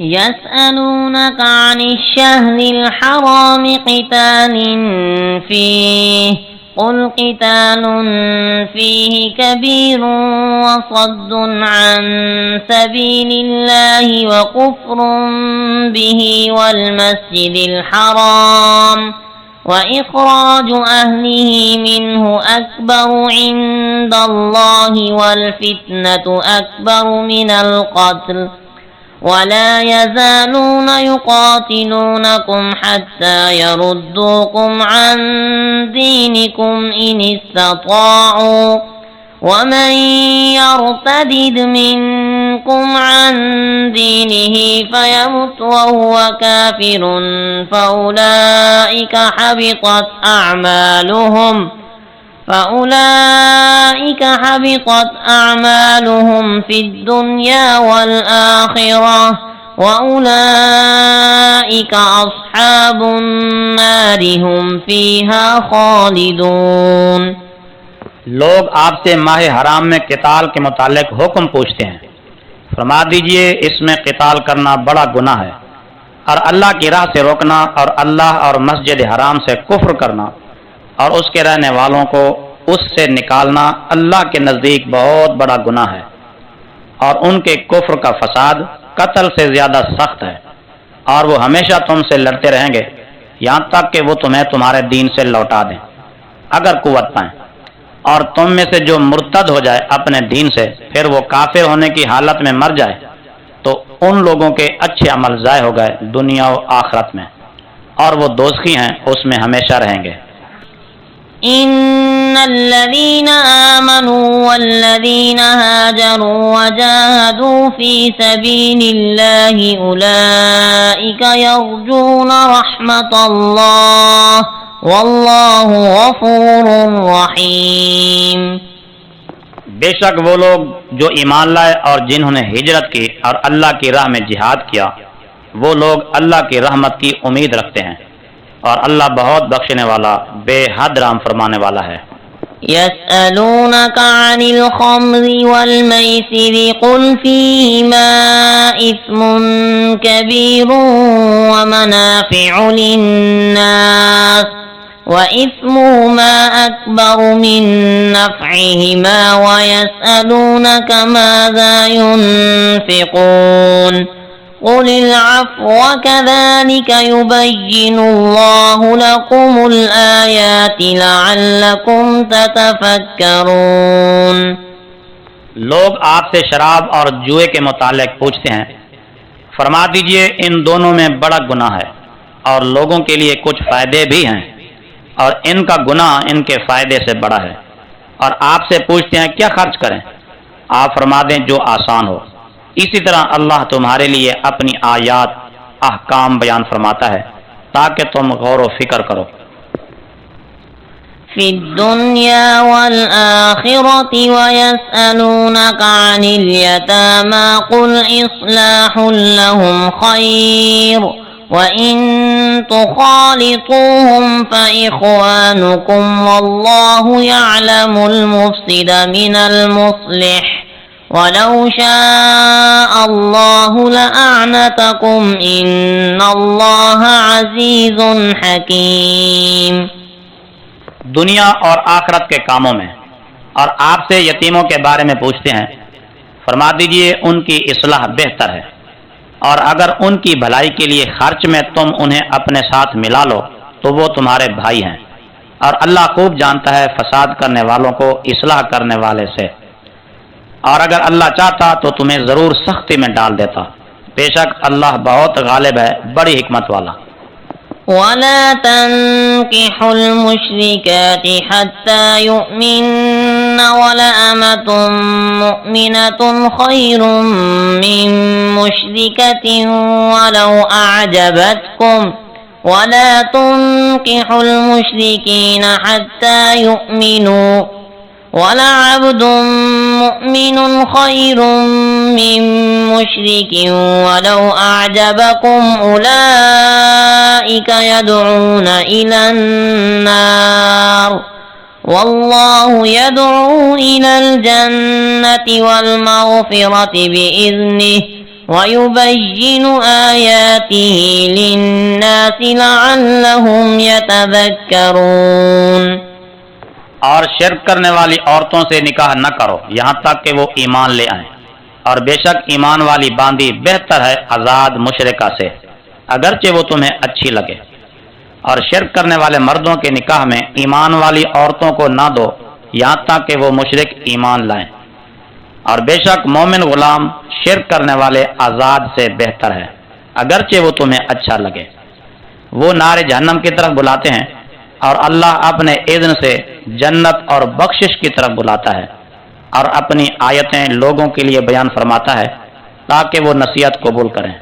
يسألونك عن الشهر الحرام قتال فيه قل قتال فيه كبير وصد عن سبيل الله وكفر به والمسجد الحرام وإخراج أهله منه أكبر عند الله والفتنة أكبر من القتل ولا يزالون يقاتلونكم حتى يردوكم عن دينكم إن استطاعوا ومن يرتد منكم عن دينه فيمت وهو كافر فأولئك حبطت أعمالهم في الدنيا والآخرة وأولئك أصحاب النار هم فيها خالدون۔ لوگ آپ سے ماہ حرام میں قتال کے متعلق حکم پوچھتے ہیں، فرما دیجئے اس میں قتال کرنا بڑا گناہ ہے، اور اللہ کی راہ سے روکنا اور اللہ اور مسجد حرام سے کفر کرنا اور اس کے رہنے والوں کو اس سے نکالنا اللہ کے نزدیک بہت بڑا گناہ ہے، اور ان کے کفر کا فساد قتل سے زیادہ سخت ہے، اور وہ ہمیشہ تم سے لڑتے رہیں گے یہاں تک کہ وہ تمہیں تمہارے دین سے لوٹا دیں اگر قوت پائیں، اور تم میں سے جو مرتد ہو جائے اپنے دین سے پھر وہ کافر ہونے کی حالت میں مر جائے تو ان لوگوں کے اچھے عمل ضائع ہو گئے دنیا و آخرت میں، اور وہ دوزخی ہیں، اس میں ہمیشہ رہیں گے۔ ان الذين آمنوا والذين هاجروا وجاهدوا في سبيل الله اولئك يرجون رحمة الله واللہ غفور رحیم۔ بے شک وہ لوگ جو ایمان لائے اور جنہوں نے ہجرت کی اور اللہ کی راہ میں جہاد کیا، وہ لوگ اللہ کی رحمت کی امید رکھتے ہیں، اور اللہ بہت بخشنے والا بے حد رحم فرمانے والا ہے۔ يسألونك عن الخمر والميسر قل فيهما إثم كبير ومنافع للناس وإثمهما أكبر من نفعهما ويسألونك ماذا ينفقون قل العفو كذلك يبين الله لكم الآيات لعلكم تتفكرون۔ لوگ آپ سے شراب اور جوئے کے متعلق پوچھتے ہیں، فرما دیجئے ان دونوں میں بڑا گناہ ہے، اور لوگوں کے لیے کچھ فائدے بھی ہیں، اور ان کا گناہ ان کے فائدے سے بڑا ہے، اور آپ سے پوچھتے ہیں کیا خرچ کریں، آپ فرما دیں جو آسان ہو۔ اسی طرح اللہ تمہارے لیے اپنی آیات احکام بیان فرماتا ہے تاکہ تم غور و فکر کرو۔ فی الدنیا والآخرة ويسألونك عن اليتامى قل إصلاح لهم خير وإن تخالطوهم فإخوانكم والله يعلم المفسد من المصلح وَلَوْ شَاءَ اللَّهُ لَأَعْنَتَكُمْ إِنَّ اللَّهَ عَزِيزٌ حَكِيمٌ۔ دنیا اور آخرت کے کاموں میں، اور آپ سے یتیموں کے بارے میں پوچھتے ہیں، فرما دیجئے ان کی اصلاح بہتر ہے، اور اگر ان کی بھلائی کے لیے خرچ میں تم انہیں اپنے ساتھ ملا لو تو وہ تمہارے بھائی ہیں، اور اللہ خوب جانتا ہے فساد کرنے والوں کو اصلاح کرنے والے سے، اور اگر اللہ چاہتا تو تمہیں ضرور سختی میں ڈال دیتا، بے شک اللہ بہت غالب ہے، بڑی حکمت والا۔ وَلَا تَنكِحُوا الْمُشْرِكَاتِ حَتَّى يُؤْمِنَّ وَلَأَمَةٌ مُؤْمِنَةٌ خَيْرٌ مِّن مُّشْرِكَةٍ وَلَوْ أَعْجَبَتْكُمْ وَلَا تُنكِحُوا الْمُشْرِكِينَ حَتَّى يُؤْمِنُوا وَلَعَبْدٌ مُؤْمِنٌ خَيْرٌ مِّن مُّشْرِكٍ وَلَوْ أَعْجَبَكُمْ أُولَئِكَ يَدْعُونَ إِلَى النَّارِ وَاللَّهُ يَدْعُو إِلَى الْجَنَّةِ وَالْمَغْفِرَةِ بِإِذْنِهِ وَيُبَيِّنُ آيَاتِهِ لِلنَّاسِ لَعَلَّهُمْ يَتَذَكَّرُونَ۔ اور شرک کرنے والی عورتوں سے نکاح نہ کرو یہاں تک کہ وہ ایمان لے آئیں، اور بے شک ایمان والی باندی بہتر ہے آزاد مشرکہ سے، اگرچہ وہ تمہیں اچھی لگے۔ اور شرک کرنے والے مردوں کے نکاح میں ایمان والی عورتوں کو نہ دو یہاں تک کہ وہ مشرک ایمان لائیں، اور بے شک مومن غلام شرک کرنے والے آزاد سے بہتر ہے، اگرچہ وہ تمہیں اچھا لگے۔ وہ نار جہنم کی طرف بلاتے ہیں، اور اللہ اپنے اذن سے جنت اور بخشش کی طرف بلاتا ہے، اور اپنی آیتیں لوگوں کے لیے بیان فرماتا ہے تاکہ وہ نصیحت قبول کریں۔